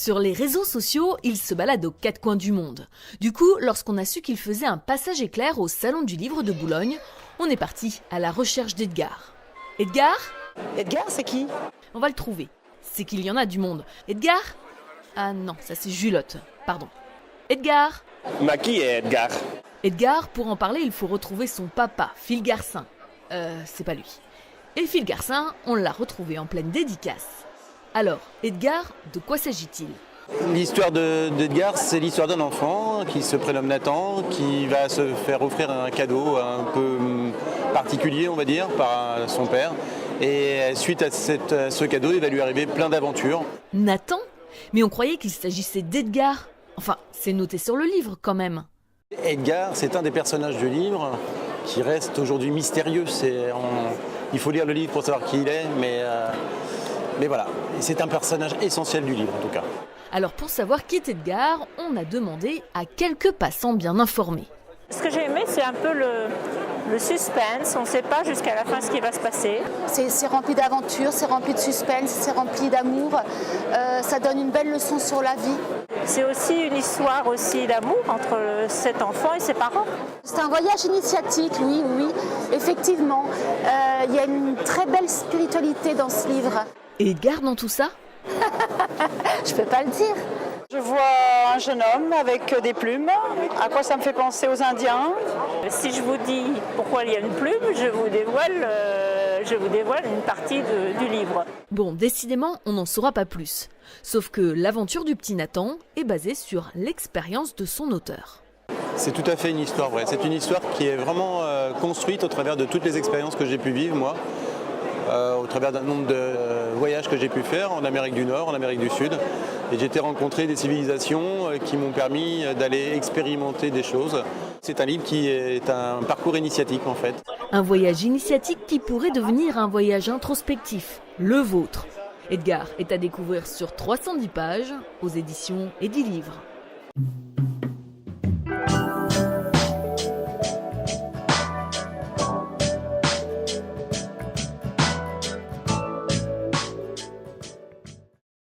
Sur les réseaux sociaux, il se balade aux quatre coins du monde. Du coup, lorsqu'on a su qu'il faisait un passage éclair au Salon du Livre de Boulogne, on est parti à la recherche d'Edgar. Edgar ? Edgar, c'est qui? On va le trouver. C'est qu'il y en a du monde. Edgar ? Ah non, ça c'est Julotte. Pardon. Edgar ? Mais qui est Edgar? Edgar, pour en parler, il faut retrouver son papa, Phil Garcin. C'est pas lui. Et Phil Garcin, on l'a retrouvé en pleine dédicace. Alors, Edgar, de quoi s'agit-il ? L'histoire d'Edgar, c'est l'histoire d'un enfant qui se prénomme Nathan, qui va se faire offrir un cadeau un peu particulier, on va dire, par son père. Et suite à ce cadeau, il va lui arriver plein d'aventures. Nathan ? Mais on croyait qu'il s'agissait d'Edgar. Enfin, c'est noté sur le livre quand même. Edgar, c'est un des personnages du livre qui reste aujourd'hui mystérieux. Il faut lire le livre pour savoir qui il est, mais voilà, c'est un personnage essentiel du livre en tout cas. Alors pour savoir qui est Edgar, on a demandé à quelques passants bien informés. Ce que j'ai aimé, c'est un peu le suspense. On ne sait pas jusqu'à la fin ce qui va se passer. C'est rempli d'aventures, c'est rempli de suspense, c'est rempli d'amour. Ça donne une belle leçon sur la vie. C'est aussi une histoire aussi d'amour entre cet enfant et ses parents. C'est un voyage initiatique, oui, effectivement. Il y a une très belle spiritualité dans ce livre. Et Edgar dans tout ça ? Je peux pas le dire. Je vois un jeune homme avec des plumes. À quoi ça me fait penser aux Indiens? Si je vous dis pourquoi il y a une plume, je vous dévoile une partie du livre. Bon, décidément, on n'en saura pas plus. Sauf que l'aventure du petit Nathan est basée sur l'expérience de son auteur. C'est tout à fait une histoire vraie. C'est une histoire qui est vraiment construite au travers de toutes les expériences que j'ai pu vivre, moi. Au travers d'un nombre de voyages que j'ai pu faire en Amérique du Nord, en Amérique du Sud. Et j'ai été rencontrer des civilisations qui m'ont permis d'aller expérimenter des choses. C'est un livre qui est un parcours initiatique en fait. Un voyage initiatique qui pourrait devenir un voyage introspectif, le vôtre. Edgar est à découvrir sur 310 pages aux éditions Edilivre.